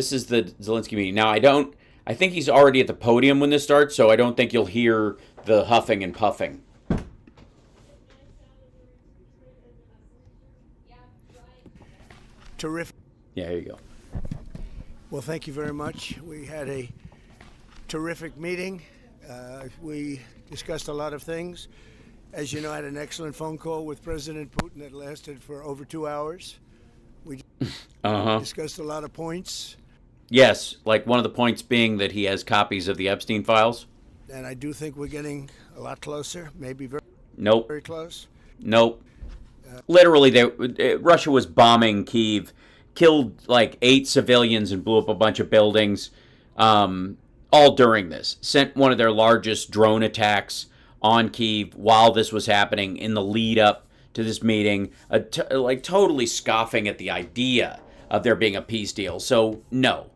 This is the Zelenskyy meeting. Now, I think he's already at the podium when this starts, so I don't think you'll hear the huffing and puffing. Terrific. Yeah, here you go. Well, thank you very much. We had a terrific meeting. We discussed a lot of things. As you know, I had an excellent phone call with President Putin that lasted for over 2 hours. We discussed a lot of points. Yes, like one of the points being that he has copies of the Epstein files. And I do think we're getting a lot closer, maybe Nope. very close. Nope. Literally, Russia was bombing Kyiv, killed like 8 civilians and blew up a bunch of buildings, all during this. Sent one of their largest drone attacks on Kyiv while this was happening in the lead up to this meeting, like totally scoffing at the idea of there being a peace deal. So, no.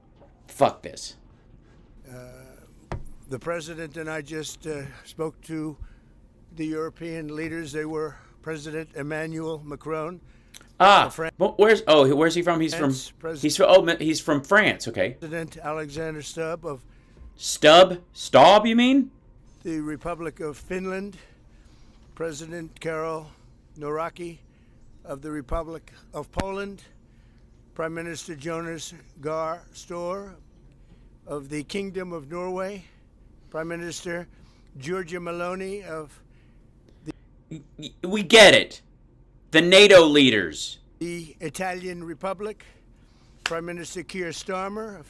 Fuck this. The president and I just spoke to the European leaders. They were President Emmanuel Macron. Where's he from? He's from France. Okay. President Alexander Stubb of Staub, you mean? the Republic of Finland. President Karol Nawrocki of the Republic of Poland. Prime Minister Jonas Gahr Store of the Kingdom of Norway. Prime Minister Giorgia Meloni of We get it. The NATO leaders. the Italian Republic. Prime Minister Keir Starmer of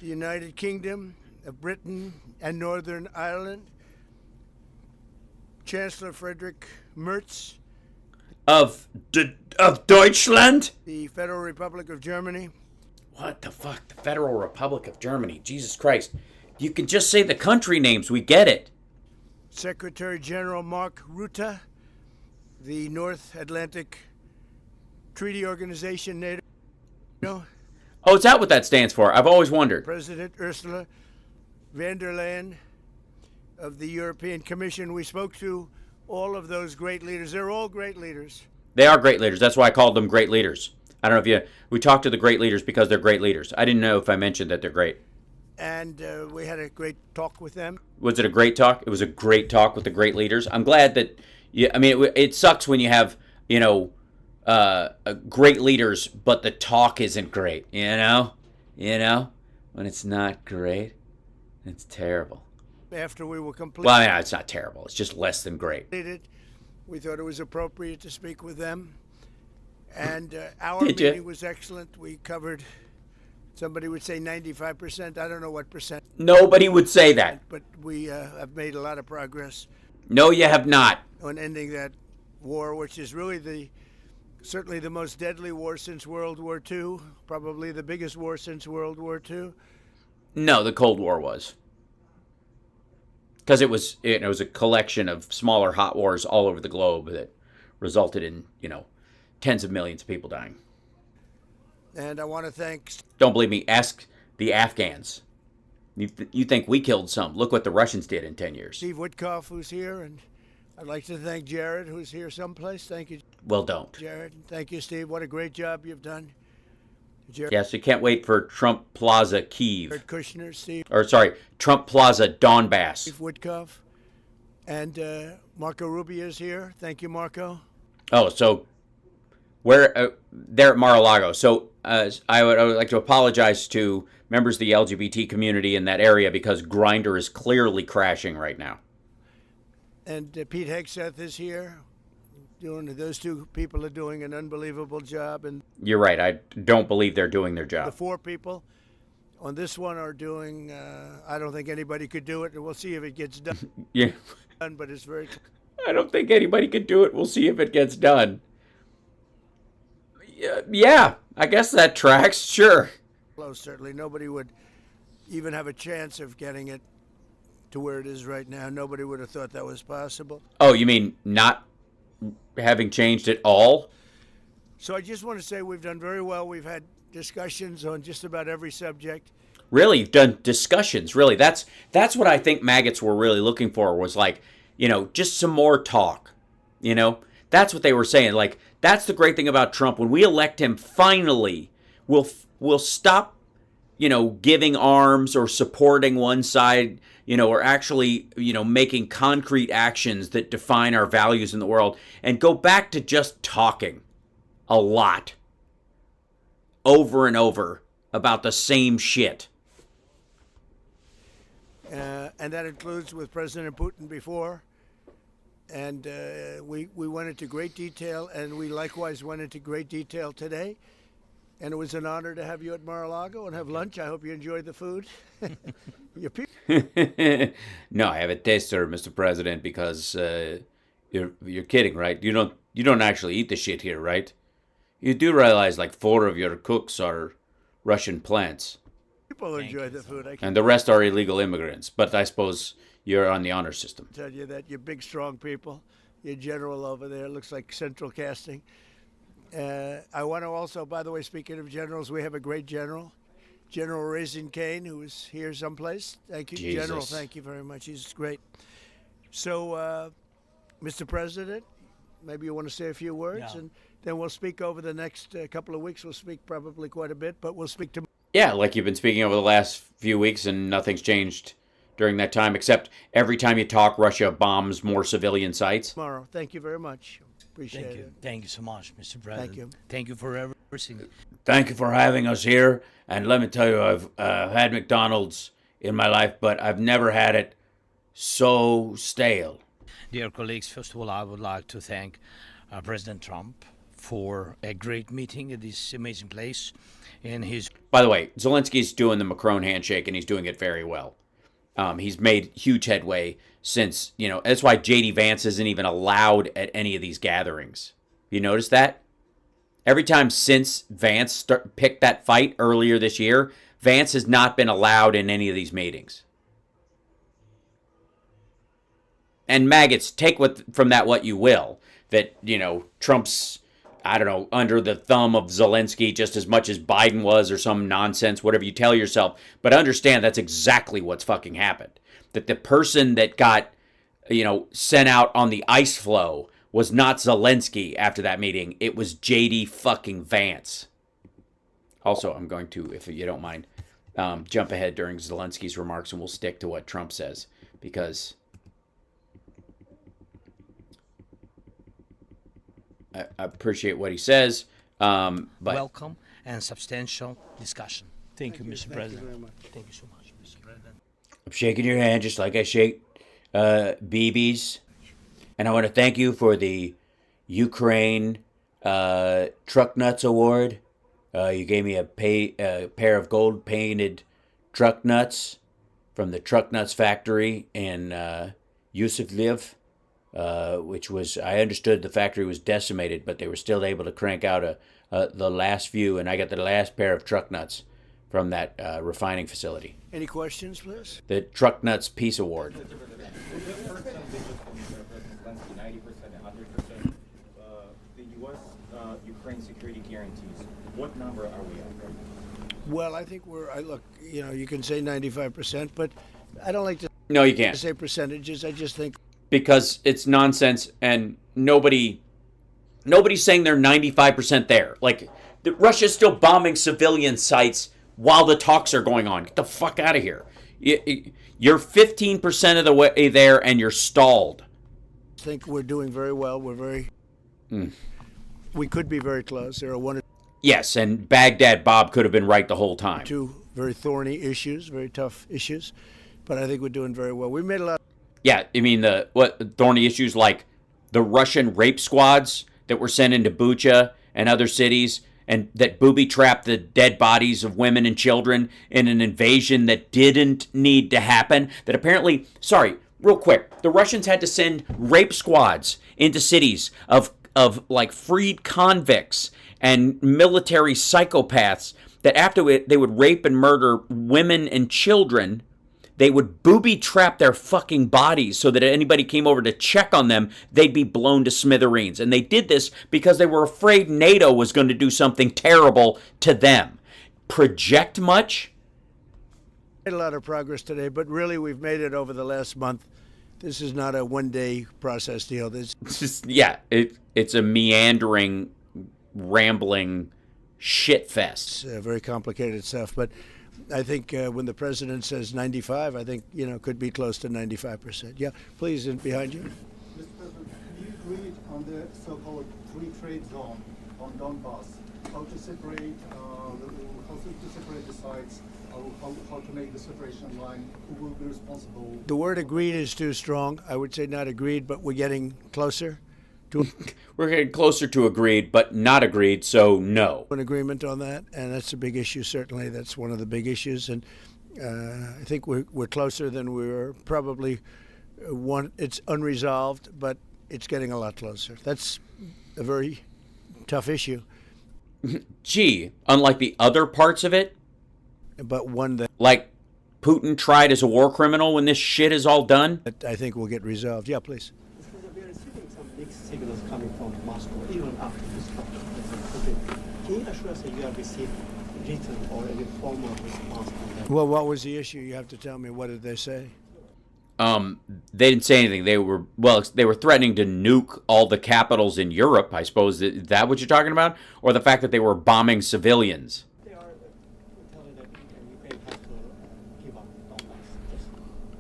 the United Kingdom of Britain and Northern Ireland. Chancellor Friedrich Merz, Of Deutschland? the Federal Republic of Germany. What the fuck? The Federal Republic of Germany. Jesus Christ. You can just say the country names. We get it. Secretary General Mark Rutte, the North Atlantic Treaty Organization, NATO. Oh, is that what that stands for? I've always wondered. President Ursula von der Leyen of the European Commission. We spoke to all of those great leaders. They're all great leaders. They are great leaders. That's why I called them great leaders. I don't know if we talked to the great leaders because they're great leaders. I didn't know if I mentioned that they're great. And we had a great talk with them. Was it a great talk? It was a great talk with the great leaders. I'm glad that, it sucks when you have, great leaders, but the talk isn't great, when it's not great, it's terrible. After we were completed, Well, it's not terrible. It's just less than great. we thought it was appropriate to speak with them. And our Did ya? meeting was excellent. We covered, somebody would say 95%. I don't know what percent, Nobody would say that. but we have made a lot of progress No, you have not. on ending that war, which is really certainly the most deadly war since World War II, probably the biggest war since World War II. No, the Cold War was. Because it was a collection of smaller hot wars all over the globe that resulted in, tens of millions of people dying. And I want to thank Don't believe me? Ask the Afghans. You think we killed some? Look what the Russians did in 10 years. Steve Witkoff, who's here, and I'd like to thank Jared, who's here someplace. Thank you, Well, don't. Jared. Thank you, Steve. What a great job you've done. Jared Yes, you can't wait for Trump Plaza Kyiv. Kushner, Steve Trump Plaza Donbass. Witkoff, and Marco Rubio's here. Thank you, Marco. Oh, so they're at Mar-a-Lago. So I would like to apologize to members of the LGBT community in that area because Grindr is clearly crashing right now. And Pete Hegseth is here. Those two people are doing an unbelievable job, and You're right. I don't believe they're doing their the job. 4 people on this one are doing. I don't think anybody could do it. We'll see if it gets done. Yeah. But it's very I don't think anybody could do it. We'll see if it gets done. Yeah, I guess that tracks. Sure. close. Certainly, nobody would even have a chance of getting it to where it is right now. Nobody would have thought that was possible. Oh, you mean not having changed at all? So I just want to say we've done very well. We've had discussions on just about every subject. Really, you've done discussions. Really, that's what I think maggots were really looking for was like, just some more talk. That's what they were saying. Like, that's the great thing about Trump. When we elect him, finally, we'll stop, giving arms or supporting one side, or actually, making concrete actions that define our values in the world, and go back to just talking a lot over and over about the same shit. And that includes with President Putin before. And we went into great detail, and we likewise went into great detail today. And it was an honor to have you at Mar-a-Lago and have lunch. I hope you enjoyed the food. No, I haven't tasted it, Mr. President, because you're kidding, right? You don't actually eat the shit here, right? You do realize like 4 of your cooks are Russian plants. People enjoy the food. And the rest are illegal immigrants. But I suppose you're on the honor system. I tell you that you're big, strong people. Your general over there looks like central casting. I want to also, by the way, speaking of generals, we have a great general, General Raisin Kane, who is here someplace. Thank you, Jesus. General. Thank you very much. He's great. So, Mr. President, maybe you want to say a few words, and then we'll speak over the next couple of weeks. We'll speak probably quite a bit, but we'll speak to. Yeah, like you've been speaking over the last few weeks, and nothing's changed during that time, except every time you talk, Russia bombs more civilian sites. Tomorrow. Thank you very much. Appreciate Thank you. it. Thank you so much, Mr. President. Thank you. Thank you for everything. Thank you for having us here. And let me tell you, I've had McDonald's in my life, but I've never had it so stale. Dear colleagues, first of all, I would like to thank President Trump for a great meeting at this amazing place. And By the way, Zelensky's doing the Macron handshake, and he's doing it very well. He's made huge headway since, that's why J.D. Vance isn't even allowed at any of these gatherings. You notice that? Every time since Vance picked that fight earlier this year, Vance has not been allowed in any of these meetings. And maggots, take from that what you will. That, Trump's, under the thumb of Zelensky just as much as Biden was or some nonsense, whatever you tell yourself. But understand that's exactly what's fucking happened. That the person that got, sent out on the ice floe was not Zelensky after that meeting. It was J.D. fucking Vance. Also, I'm going to, if you don't mind, jump ahead during Zelensky's remarks, and we'll stick to what Trump says. Because I appreciate what he says. But welcome and substantial discussion. Thank you, Mr. President. Thank you very much. Thank you so much, Mr. President. I'm shaking your hand just like I shake BB's. And I want to thank you for the Ukraine Truck Nuts Award. You gave me a pair of gold-painted truck nuts from the Truck Nuts factory in Yusufliv, which was, I understood the factory was decimated, but they were still able to crank out the last few, and I got the last pair of truck nuts from that refining facility. Any questions, please? The Truck Nuts Peace Award. The U.S.-Ukraine security guarantees. What number are we at? Well, I think you can say 95%, but I don't like to No, you can't. say percentages. I just think Because it's nonsense, and nobody's saying they're 95% there. Like, Russia's still bombing civilian sites while the talks are going on. Get the fuck out of here. You're 15% of the way there, and you're stalled. I think we're doing very well. We could be very close. There are one or Yes, and Baghdad Bob could have been right the whole time. two very thorny issues, very tough issues, but I think we're doing very well. We made a lot. Yeah, I mean, what thorny issues like the Russian rape squads that were sent into Bucha and other cities, and that booby-trapped the dead bodies of women and children in an invasion that didn't need to happen. That apparently, real quick, the Russians had to send rape squads into cities of like freed convicts and military psychopaths that after they would rape and murder women and children, they would booby-trap their fucking bodies so that if anybody came over to check on them, they'd be blown to smithereens. And they did this because they were afraid NATO was going to do something terrible to them. Project much? Made a lot of progress today, but really we've made it over the last month. This is not a one-day process deal. It's a meandering, rambling shit fest. It's very complicated stuff, but I think when the president says 95, I think, could be close to 95%. Yeah, please, and behind you. Mr. President, do you agree on the so-called free trade zone on Donbass? How to separate, the sites? How to make the separation line? Who will be responsible? The word agreed is too strong. I would say not agreed, but we're getting closer to We're getting closer to agreed, but not agreed, so no. an agreement on that, and that's a big issue. Certainly, that's one of the big issues, and I think we're closer than we were probably. It's unresolved, but it's getting a lot closer. That's a very tough issue, Gee, unlike the other parts of it, but one that like Putin tried as a war criminal when this shit is all done. I think will get resolved. Yeah, please. We are receiving some mixed signals coming from Moscow, even after this Putin. Can you assure us that you have received written or any formal response from them? Well, what was the issue? You have to tell me. What did they say? They didn't say anything. They were threatening to nuke all the capitals in Europe. I suppose is that what you're talking about, or the fact that they were bombing civilians. They are telling that Ukraine has to give up Donbass. Just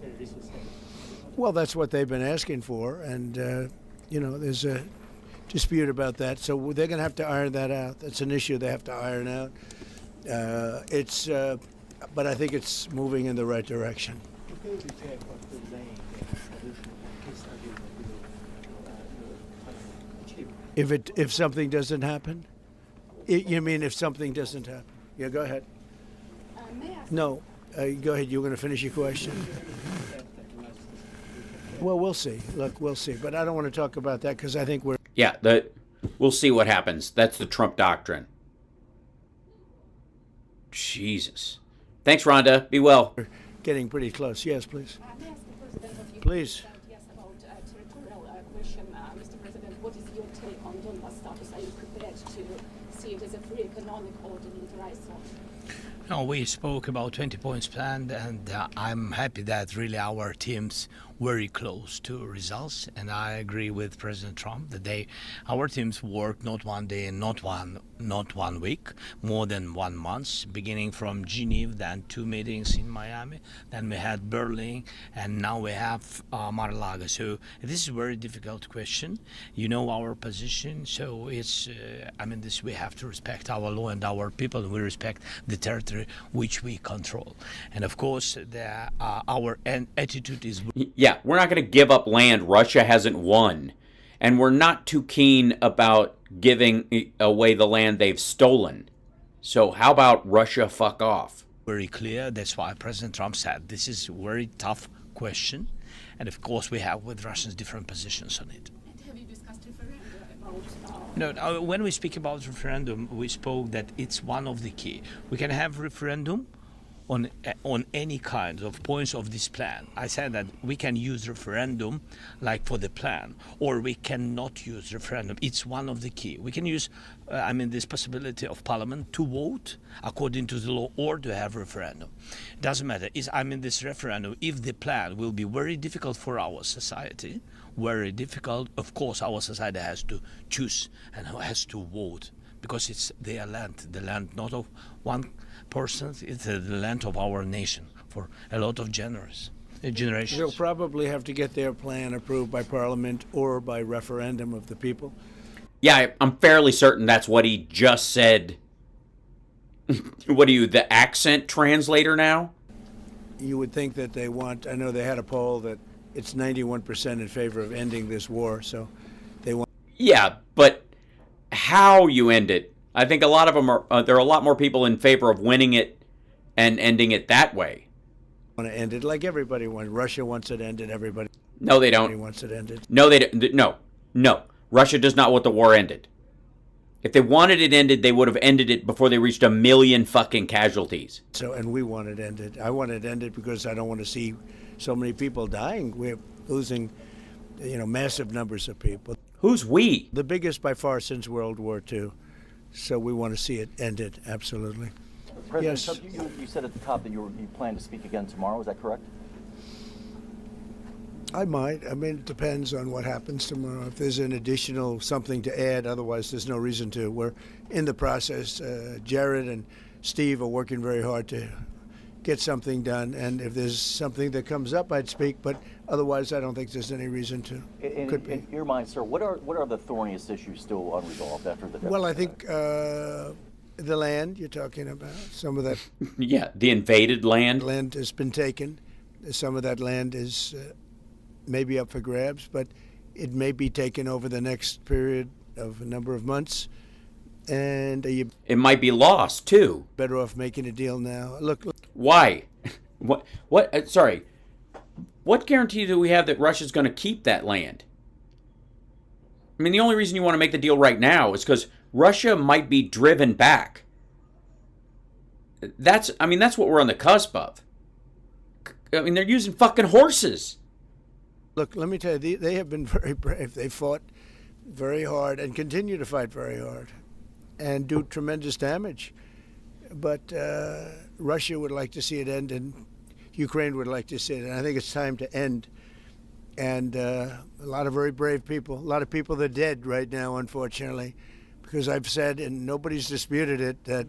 very recent statement. Well, that's what they've been asking for, and there's a dispute about that. So they're going to have to iron that out. That's an issue they have to iron out. But I think it's moving in the right direction. Can you prepare for delaying the solution of peace agreement you will achieve? If something doesn't happen, you mean if something doesn't happen? Yeah, go ahead. May I ask? No, go ahead. You were going to finish your question. Well, we'll see. Look, we'll see. But I don't want to talk about that because I think we're Yeah, we'll see what happens. That's the Trump doctrine. Jesus. Thanks, Rhonda. Be well. getting pretty close. Yes, please. May I ask the President of Ukraine? Please. Yes, about territorial question. Mr. President, what is your take on Donbass status? Are you prepared to see it as a free economic or demilitarized zone? No, we spoke about 20 points plan, and I'm happy that really our teams very close to results, and I agree with President Trump that our teams worked not one day, not one week, more than 1 month, beginning from Geneva, then 2 meetings in Miami, then we had Berlin, and now we have Mar-a-Lago. So this is a very difficult question. You know our position, so it's we have to respect our law and our people. We respect the territory which we control, and of course our attitude is. Yeah, we're not going to give up land Russia hasn't won. And we're not too keen about giving away the land they've stolen. So how about Russia fuck off? Very clear. That's why President Trump said this is a very tough question. And of course we have with Russians different positions on it. And have you discussed referendum about... No, when we speak about referendum, we spoke that it's one of the key. We can have referendum on any kind of points of this plan. I said that we can use referendum like for the plan, or we cannot use referendum. It's one of the key. We can use, this possibility of parliament to vote according to the law or to have referendum. It doesn't matter. This referendum, if the plan will be very difficult for our society, very difficult, of course our society has to choose and has to vote, because it's their land, the land not of one person, it's the land of our nation for a lot of generations. They'll probably have to get their plan approved by Parliament or by referendum of the people. Yeah, I'm fairly certain that's what he just said. What are you, the accent translator now? You would think that they want, I know they had a poll that it's 91% in favor of ending this war, so they want. Yeah, but how you end it. I think a lot of them are, there are a lot more people in favor of winning it and ending it that way. Want to end it like everybody wants. Russia wants it ended, everybody. No, they don't. Wants it ended. No, they don't. No. Russia does not want the war ended. If they wanted it ended, they would have ended it before they reached 1 million fucking casualties. So, and we want it ended. I want it ended because I don't want to see so many people dying. We're losing, massive numbers of people. Who's we? The biggest by far since World War II. So we want to see it ended, absolutely. President Yes. Trump, you said at the top that you plan to speak again tomorrow. Is that correct? I might. It depends on what happens tomorrow. If there's an additional something to add, otherwise there's no reason to. We're in the process. Jared and Steve are working very hard to get something done. And if there's something that comes up, I'd speak. But otherwise, I don't think there's any reason to. In your mind, sir, what are the thorniest issues still unresolved after the? Well, I think the land you're talking about, some of that Yeah, the invaded land. land has been taken. Some of that land is maybe up for grabs, but it may be taken over the next period of a number of months. And are you It might be lost too. better off making a deal now? Look, Why? What? Sorry. What guarantee do we have that Russia's going to keep that land? I mean, the only reason you want to make the deal right now is because Russia might be driven back. That's what we're on the cusp of. I mean, they're using fucking horses. look, let me tell you, they have been very brave. They fought very hard and continue to fight very hard and do tremendous damage. But Russia would like to see it end, and Ukraine would like to see it. And I think it's time to end. And a lot of very brave people, a lot of people that are dead right now, unfortunately, because I've said, and nobody's disputed it, that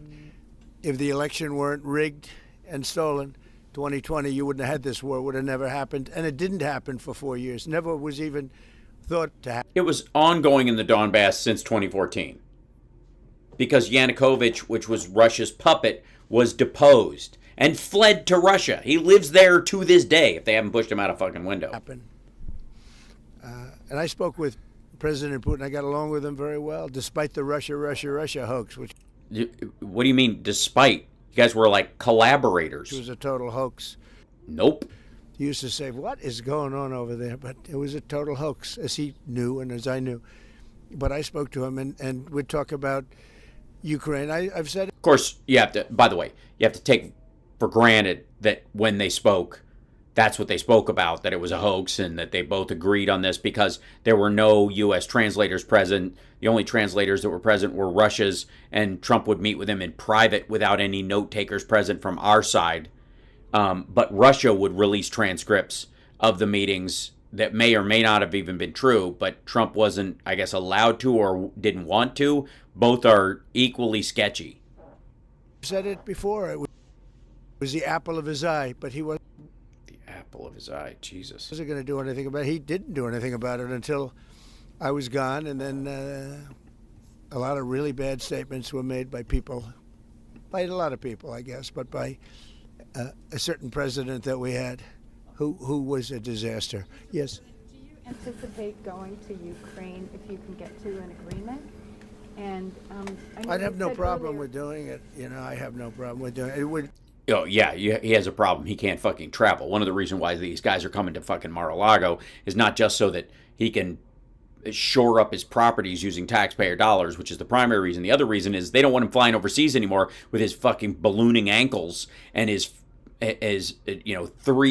if the election weren't rigged and stolen, 2020, you wouldn't have had this war. It would have never happened. And it didn't happen for 4 years. Never was even thought to happen. It was ongoing in the Donbass since 2014. Because Yanukovych, which was Russia's puppet, was deposed and fled to Russia. He lives there to this day if they haven't pushed him out a fucking window. And I spoke with President Putin. I got along with him very well, despite the Russia hoax, which What do you mean, despite? You guys were like collaborators. was a total hoax. Nope. He used to say, "What is going on over there?" But it was a total hoax, as he knew and as I knew. But I spoke to him, and we'd talk about Ukraine. I've said, Of course, you have to, by the way, you have to take for granted that when they spoke, that's what they spoke about, that it was a hoax and that they both agreed on this because there were no U.S. translators present. The only translators that were present were Russia's, and Trump would meet with them in private without any note takers present from our side. But Russia would release transcripts of the meetings that may or may not have even been true, but Trump wasn't, I guess, allowed to or didn't want to. Both are equally sketchy. I've said it before. It was the apple of his eye, but he wasn't Apple of his eye, Jesus. going to do anything about it. He didn't do anything about it until I was gone, and then a lot of really bad statements were made by people, by a lot of people, I guess, but by a certain president that we had who was a disaster. Yes. Do you anticipate going to Ukraine if you can get to an agreement? And I know I'd have you no said problem earlier- with doing it. You know, I have no problem with doing it. It would. Oh, yeah, he has a problem. He can't fucking travel. One of the reasons why these guys are coming to fucking Mar-a-Lago is not just so that he can shore up his properties using taxpayer dollars, which is the primary reason. The other reason is they don't want him flying overseas anymore with his fucking ballooning ankles and his 3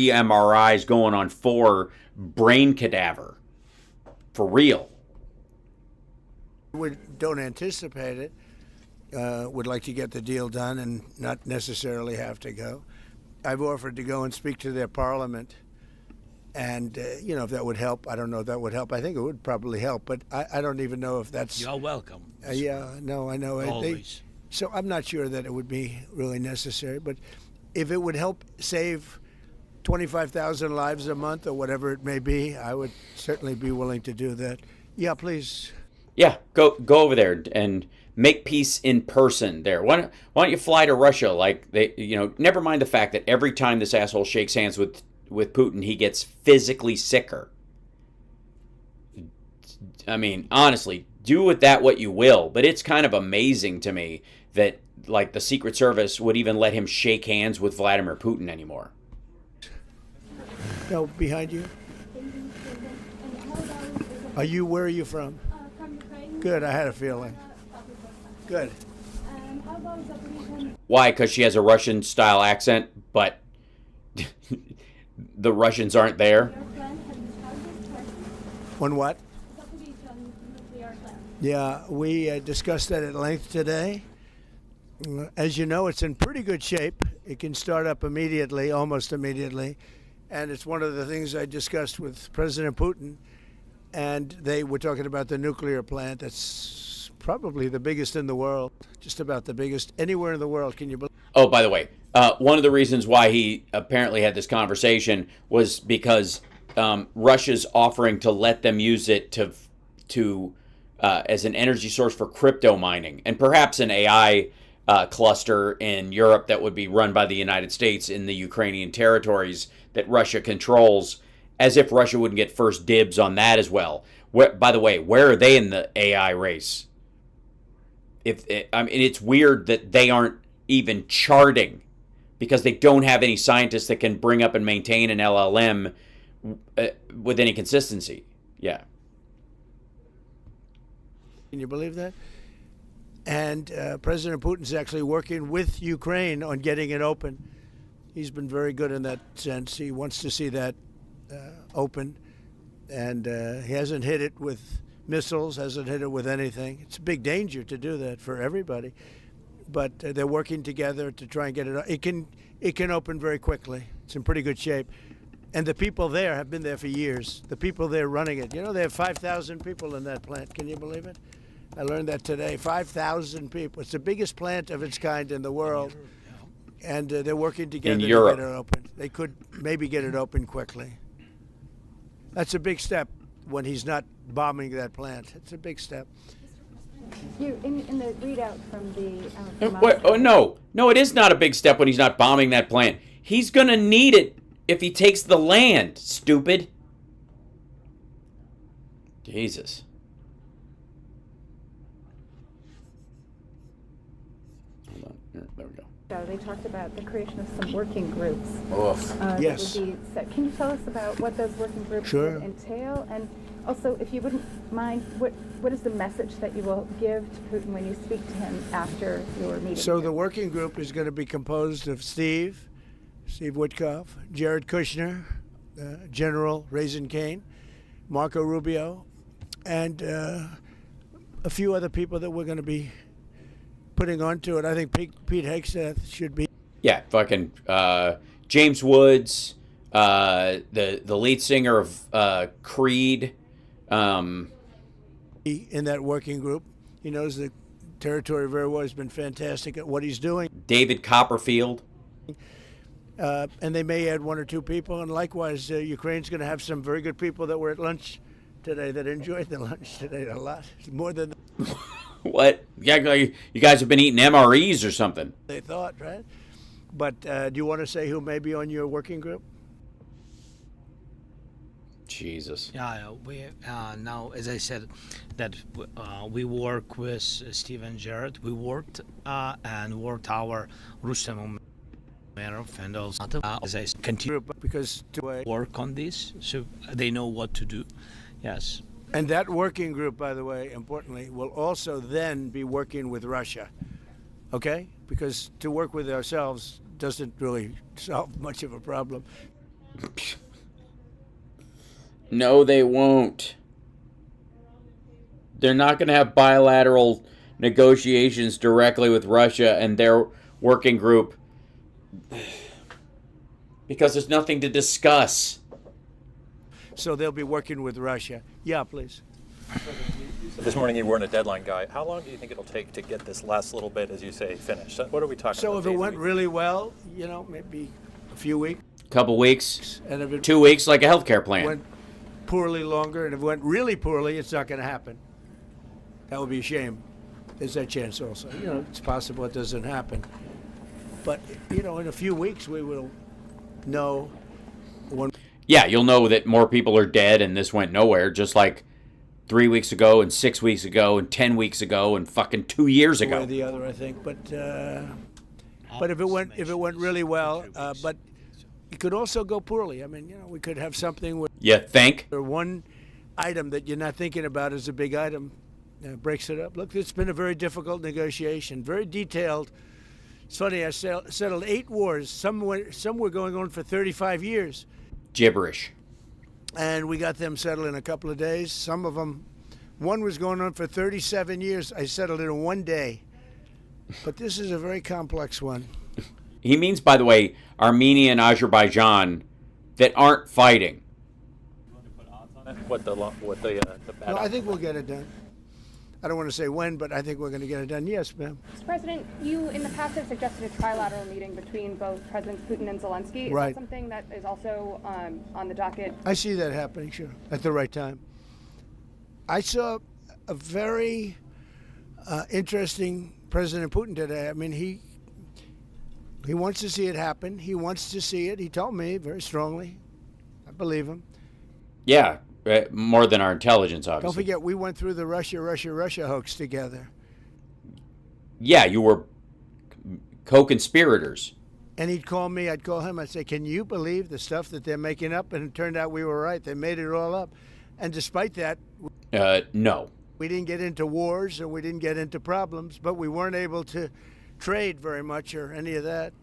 MRIs going on 4 brain cadaver. For real. We don't anticipate it. Would like to get the deal done and not necessarily have to go. I've offered to go and speak to their parliament, and if that would help. I don't know if that would help. I think it would probably help, but I don't even know if that's. You're welcome. Yeah, no, I know. Always. So I'm not sure that it would be really necessary, but if it would help save 25,000 lives a month or whatever it may be, I would certainly be willing to do that. Yeah, please. Yeah, go over there and make peace in person there. Why don't you fly to Russia? Like never mind the fact that every time this asshole shakes hands with Putin, he gets physically sicker. I mean, honestly, do with that what you will, but it's kind of amazing to me that like the Secret Service would even let him shake hands with Vladimir Putin anymore. No, behind you. Where are you from? From Ukraine. Good, I had a feeling. Good. How about Zaporizhzhia? Why? Because she has a Russian-style accent, but the Russians aren't there. Plant, have you discussed this question? On what? Zaporizhzhia nuclear plant. Yeah, we discussed that at length today. As you know, it's in pretty good shape. It can start up immediately, almost immediately. And it's one of the things I discussed with President Putin. And they were talking about the nuclear plant. That's probably the biggest in the world, just about the biggest anywhere in the world. Can you believe? Oh, by the way, one of the reasons why he apparently had this conversation was because Russia's offering to let them use it to as an energy source for crypto mining and perhaps an AI cluster in Europe that would be run by the United States in the Ukrainian territories that Russia controls, as if Russia wouldn't get first dibs on that as well. By the way, where are they in the AI race? I mean, it's weird that they aren't even charting because they don't have any scientists that can bring up and maintain an LLM with any consistency. Yeah. Can you believe that? And President Putin's actually working with Ukraine on getting it open. He's been very good in that sense. He wants to see that open. And he hasn't hit it with missiles, hasn't hit it with anything. It's a big danger to do that for everybody. But they're working together to try and get it. It can open very quickly. It's in pretty good shape. And the people there have been there for years. The people there running it. You know, they have 5,000 people in that plant. Can you believe it? I learned that today. 5,000 people. It's the biggest plant of its kind in the world. And they're working together to get it open. They could maybe get it open quickly. That's a big step when he's not bombing that plant. It's a big step. In the readout from the... No, it is not a big step when he's not bombing that plant. He's going to need it if he takes the land, stupid. Jesus. Hold on. There we go. They talked about the creation of some working groups. Yes. Can you tell us about what those working groups would entail? And also, if you wouldn't mind, what is the message that you will give to Putin when you speak to him after your meeting? So the working group is going to be composed of Steve Witkoff, Jared Kushner, General Raisin Kane, Marco Rubio, and a few other people that we're going to be putting onto it. I think Pete Hegseth should be. Yeah, fucking James Woods, the lead singer of Creed. In that working group. He knows the territory very well. He's been fantastic at what he's doing. David Copperfield. And they may add one or two people. And likewise, Ukraine's going to have some very good people that were at lunch today that enjoyed the lunch today a lot. More than what? Yeah, you guys have been eating MREs or something. They thought, right? But do you want to say who may be on your working group? Jesus. Yeah, we now, as I said, that we work with Steve and Jared. We worked and worked our Rustem and also as I continue because to work on this, so they know what to do. Yes. And that working group, by the way, importantly, will also then be working with Russia. Okay? Because to work with ourselves doesn't really solve much of a problem. No, they won't. They're not going to have bilateral negotiations directly with Russia and their working group because there's nothing to discuss. So they'll be working with Russia. Yeah, please. This morning you weren't a deadline guy. How long do you think it'll take to get this last little bit, as you say, finished? What are we talking about? So if it went really well, you know, maybe a few weeks. Couple weeks. And if it 2 weeks, like a healthcare plan. went poorly longer, and if it went really poorly, it's not going to happen. That would be a shame. There's that chance also. You know, it's possible it doesn't happen. But, you know, in a few weeks we will know when. Yeah, you'll know that more people are dead and this went nowhere, just like 3 weeks ago and 6 weeks ago and 10 weeks ago and fucking 2 years ago. One or the other, I think. But if it went really well, but it could also go poorly. I mean, you know, we could have something where You think? one item that you're not thinking about is a big item. Breaks it up. Look, it's been a very difficult negotiation, very detailed. It's funny, I settled 8 wars. Some were going on for 35 years. Gibberish. And we got them settled in a couple of days. Some of them, one was going on for 37 years. I settled it in 1 day. But this is a very complex one. He means, by the way, Armenia and Azerbaijan that aren't fighting. What the bad No, I think we'll get it done. I don't want to say when, but I think we're going to get it done. Yes, ma'am. Mr. President, you in the past have suggested a trilateral meeting between both Presidents Putin and Zelenskyy. Is Right. that something that is also on the docket? I see that happening, sure, at the right time. I saw a very interesting President Putin today. I mean, he wants to see it happen. He wants to see it. He told me very strongly. I believe him. Yeah, more than our intelligence, Don't obviously. forget, we went through the Russia hoax together. Yeah, you were co-conspirators. And he'd call me, I'd call him, I'd say, can you believe the stuff that they're making up? And it turned out we were right. They made it all up. And despite that, No. we didn't get into wars or we didn't get into problems, but we weren't able to trade very much or any of that.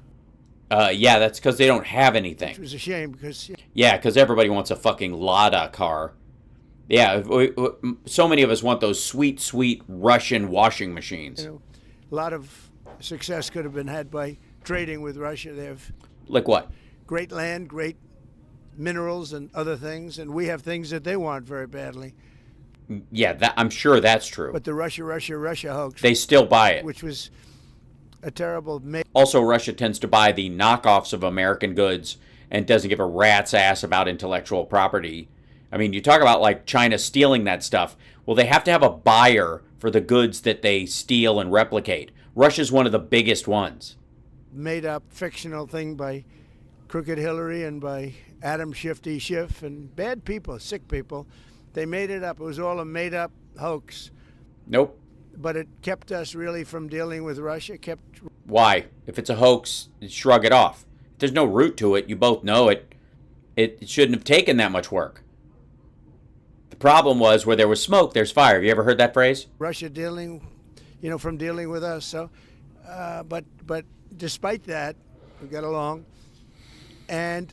Yeah, that's because they don't have anything. Which was a shame because Yeah, because everybody wants a fucking Lada car. Yeah, so many of us want those sweet, sweet Russian washing machines. a lot of success could have been had by trading with Russia. They have Like what? great land, great minerals and other things, and we have things that they want very badly. Yeah, I'm sure that's true. But the Russia hoax, They still buy it. which was a terrible Also, Russia tends to buy the knockoffs of American goods and doesn't give a rat's ass about intellectual property. I mean, you talk about like China stealing that stuff. Well, they have to have a buyer for the goods that they steal and replicate. Russia's one of the biggest ones. made up fictional thing by Crooked Hillary and by Adam Shifty Schiff and bad people, sick people. They made it up. It was all a made up hoax. Nope. But it kept us really from dealing with Russia. Why? If it's a hoax, shrug it off. If there's no root to it, you both know it. It shouldn't have taken that much work. The problem was where there was smoke, there's fire. Have you ever heard that phrase? Russia dealing, from dealing with us. So, but despite that, we got along, and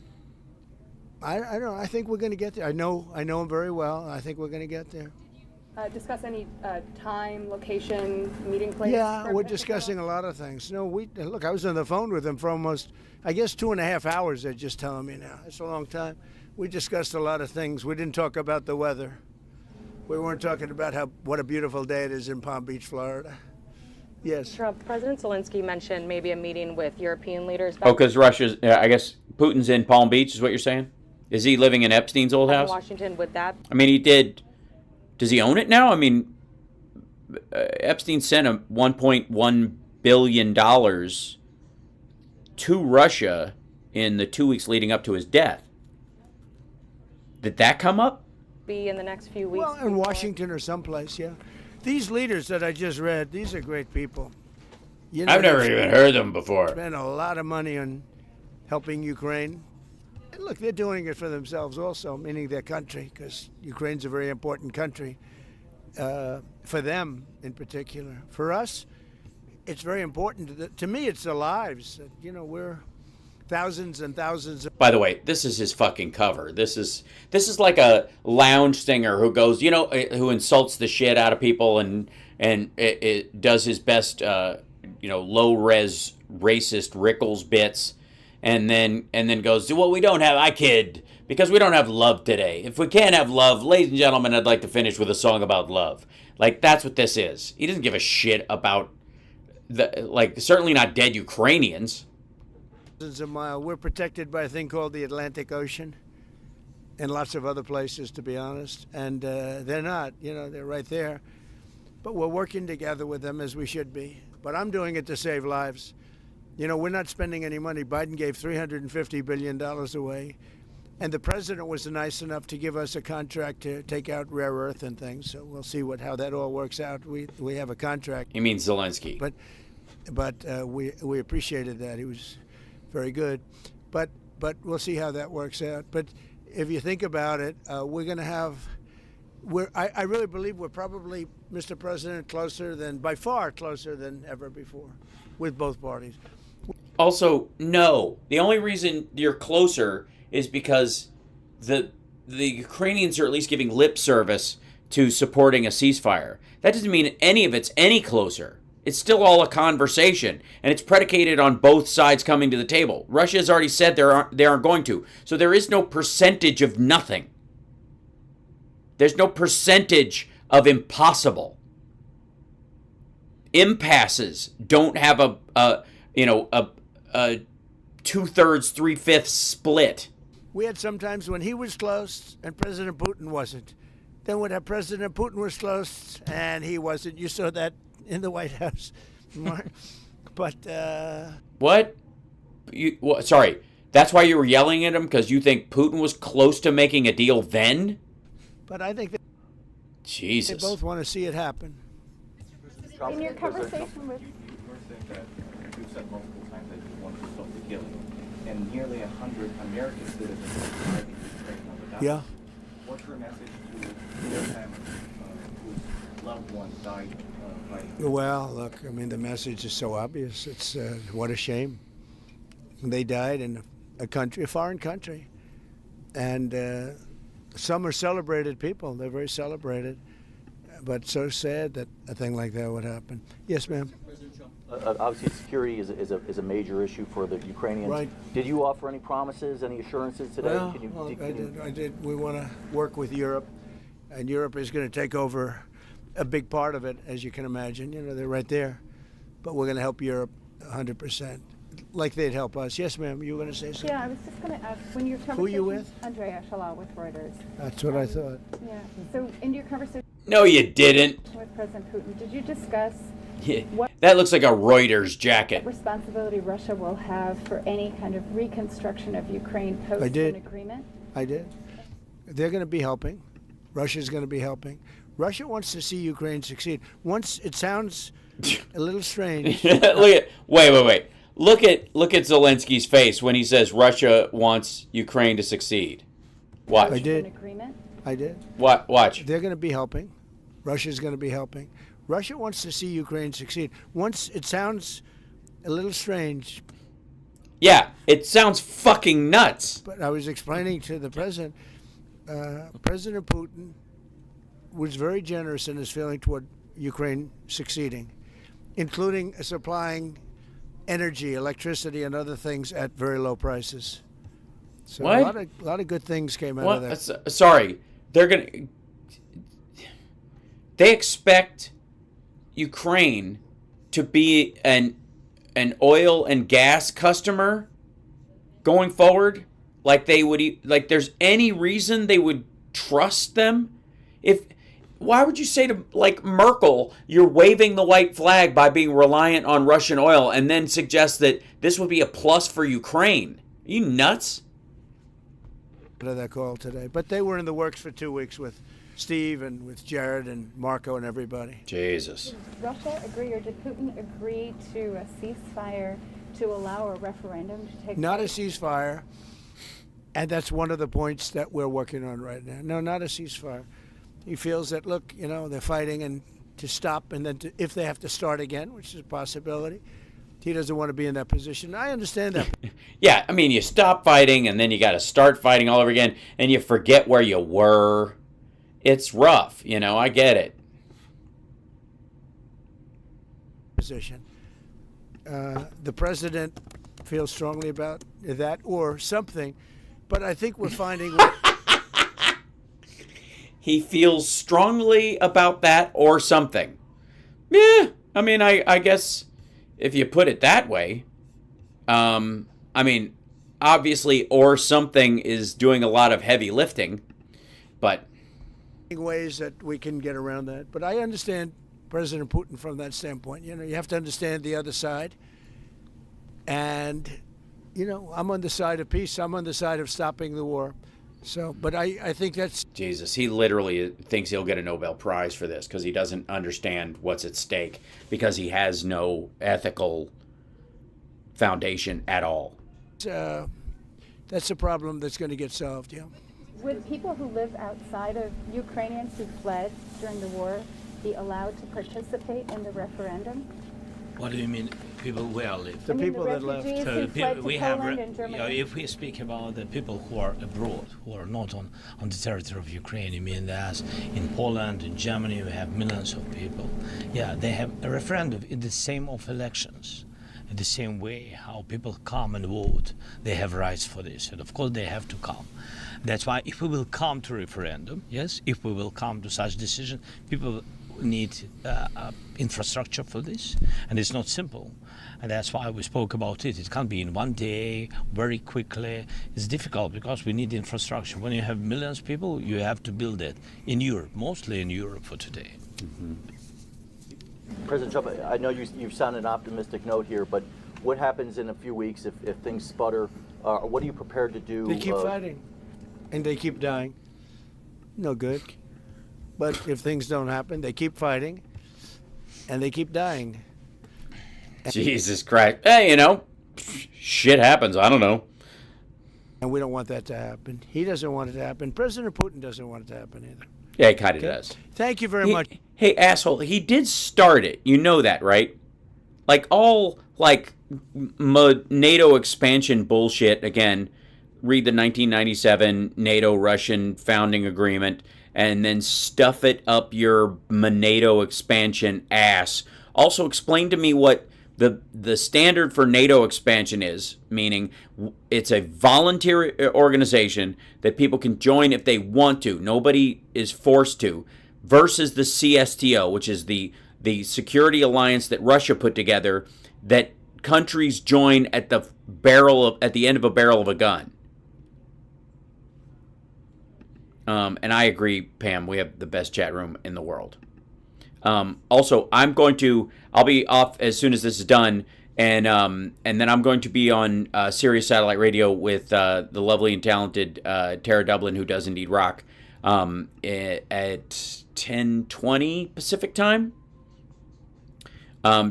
I don't know. I think we're going to get there. I know him very well. I think we're going to get there. Discuss any time, location, meeting place? Yeah, we're discussing a lot of things. No, look. I was on the phone with him for almost, I guess, 2.5 hours. They're just telling me now. It's a long time. We discussed a lot of things. We didn't talk about the weather. We weren't talking about what a beautiful day it is in Palm Beach, Florida. Yes. Trump, President Zelenskyy mentioned maybe a meeting with European leaders. Oh, because Russia's, I guess Putin's in Palm Beach is what you're saying? Is he living in Epstein's old house? Washington, would that? I mean, he did. Does he own it now? I mean, Epstein sent a $1.1 billion to Russia in the 2 weeks leading up to his death. Did that come up? Be in the next few weeks. Well, in Washington or someplace, yeah. These leaders that I just read, these are great people. I've never even heard them before. Spend a lot of money on helping Ukraine. And look, they're doing it for themselves also, meaning their country, because Ukraine's a very important country for them in particular. For us, it's very important. To me, it's their lives. We're thousands and thousands of... By the way, this is his fucking cover. This is like a lounge singer who goes, who insults the shit out of people and it does his best, low res racist Rickles bits, and then goes, well, I kid, because we don't have love today. If we can't have love, ladies and gentlemen, I'd like to finish with a song about love. Like, that's what this is. He doesn't give a shit about certainly not dead Ukrainians. Thousands of miles. We're protected by a thing called the Atlantic Ocean and lots of other places, to be honest. And they're not, they're right there. But we're working together with them as we should be. But I'm doing it to save lives. We're not spending any money. Biden gave $350 billion away. And the president was nice enough to give us a contract to take out rare earth and things. So we'll see how that all works out. We have a contract. He means Zelenskyy. But we appreciated that. He was very good. But we'll see how that works out. But if you think about it, we're going to have... I really believe we're probably, Mr. President, by far closer than ever before with both parties. Also, no. The only reason you're closer is because the Ukrainians are at least giving lip service to supporting a ceasefire. That doesn't mean any of it's any closer. It's still all a conversation, and it's predicated on both sides coming to the table. Russia has already said they aren't going to. So there is no percentage of nothing. There's no percentage of impossible. impasses don't have a 2/3, 3/5 split. We had sometimes when he was close and President Putin wasn't. Then when President Putin was close and he wasn't. You saw that in the White House. But what? Sorry, that's why you were yelling at him, because you think Putin was close to making a deal then? But I think Jesus. They both want to see it happen. In your conversation with... You're saying that you've said multiple times that you want to stop the killing, and nearly 100 American citizens died in Ukraine on the battlefield. Yeah. What's your message to their families whose loved ones died fighting? Well, look, I mean, the message is so obvious. It's what a shame. They died in a foreign country, and some are celebrated people. They're very celebrated, but so sad that a thing like that would happen. Yes, ma'am. Obviously, security is a major issue for the Ukrainians. Right. Did you offer any promises, any assurances today? Well, I did. We want to work with Europe, and Europe is going to take over a big part of it, as you can imagine. You know, they're right there, but we're going to help Europe 100%, like they'd help us. Yes, ma'am. You were going to say something? Yeah, I was just going to ask, when your conversation... Who are you with? Andrea Shalal with Reuters. That's what I thought. Yeah. So in your conversation... No, you didn't. ...with President Putin, did you discuss what that looks like a Reuters jacket. responsibility Russia will have for any kind of reconstruction of Ukraine post an agreement? I did. They're going to be helping. Russia's going to be helping. Russia wants to see Ukraine succeed. Once it sounds a little strange. Wait. Look at Zelensky's face when he says Russia wants Ukraine to succeed. Watch. I did. An agreement? I did. Watch. They're going to be helping. Russia's going to be helping. Russia wants to see Ukraine succeed. Once it sounds a little strange. Yeah, it sounds fucking nuts. But I was explaining to the president, President Putin was very generous in his feeling toward Ukraine succeeding, including supplying energy, electricity, and other things at very low prices. So what? A lot of good things came out of that. Sorry, they expect Ukraine to be an oil and gas customer going forward. Like there's any reason they would trust them? Why would you say to Merkel, you're waving the white flag by being reliant on Russian oil, and then suggest that this would be a plus for Ukraine? Are you nuts? That call today, but they were in the works for 2 weeks with Steve and with Jared and Marco and everybody. Jesus. Did Russia agree, or did Putin agree to a ceasefire to allow a referendum to take place? Not a ceasefire, and that's one of the points that we're working on right now. No, not a ceasefire. He feels that, look, they're fighting and to stop, and then if they have to start again, which is a possibility, he doesn't want to be in that position. I understand that. Yeah, I mean, you stop fighting, and then you got to start fighting all over again, and you forget where you were. It's rough, I get it. Position. The president feels strongly about that or something, but I think we're finding... He feels strongly about that or something. Yeah, I mean, I guess if you put it that way, obviously or something is doing a lot of heavy lifting, but... ways that we can get around that. But I understand President Putin from that standpoint. You have to understand the other side. And, I'm on the side of peace. I'm on the side of stopping the war. So, but I think that's... Jesus, he literally thinks he'll get a Nobel Prize for this because he doesn't understand what's at stake, because he has no ethical foundation at all. That's a problem that's going to get solved, yeah. Would people who live outside of Ukrainians who fled during the war be allowed to participate in the referendum? What do you mean, people where live? The people that left. Who fled to Poland and Germany. If we speak about the people who are abroad, who are not on the territory of Ukraine, you mean that in Poland, in Germany, we have millions of people. Yeah, they have a referendum in the same of elections. In the same way how people come and vote, they have rights for this, and of course they have to come. That's why if we will come to referendum, yes, if we will come to such decision, people need infrastructure for this, and it's not simple. And that's why we spoke about it. It can't be in one day, very quickly. It's difficult because we need infrastructure. When you have millions of people, you have to build it in Europe, mostly in Europe for today. President Trump, I know you sound an optimistic note here, but what happens in a few weeks if things sputter? What are you prepared to do? They keep fighting, and they keep dying. No good. But if things don't happen, they keep fighting, and they keep dying. Jesus Christ. Hey, you know, shit happens. I don't know. And we don't want that to happen. He doesn't want it to happen. President Putin doesn't want it to happen either. Yeah, he kind of does. Thank you very much. Hey, asshole, he did start it. You know that, right? Like, all, like, NATO expansion bullshit, again, read the 1997 NATO-Russian founding agreement, and then stuff it up your NATO expansion ass. Also, explain to me what the standard for NATO expansion is, meaning it's a voluntary organization that people can join if they want to. Nobody is forced to, versus the CSTO, which is the security alliance that Russia put together that countries join at the end of a barrel of a gun. And I agree, Pam, we have the best chat room in the world. Also, I'll be off as soon as this is done, and then I'm going to be on Sirius Satellite Radio with the lovely and talented Tara Dublin, who does indeed rock, at 10:20 Pacific time.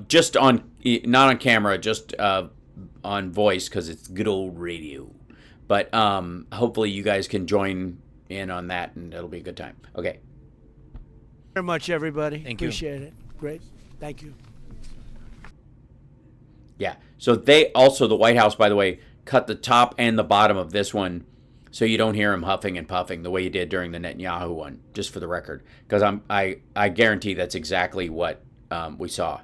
Just not on camera, just on voice, because it's good old radio. But hopefully you guys can join in on that, and it'll be a good time. Okay. Very much, everybody. Thank you. Appreciate it. Great. Thank you. Yeah. So the White House, by the way, cut the top and the bottom of this one so you don't hear him huffing and puffing the way you did during the Netanyahu one, just for the record. Because I guarantee that's exactly what we saw.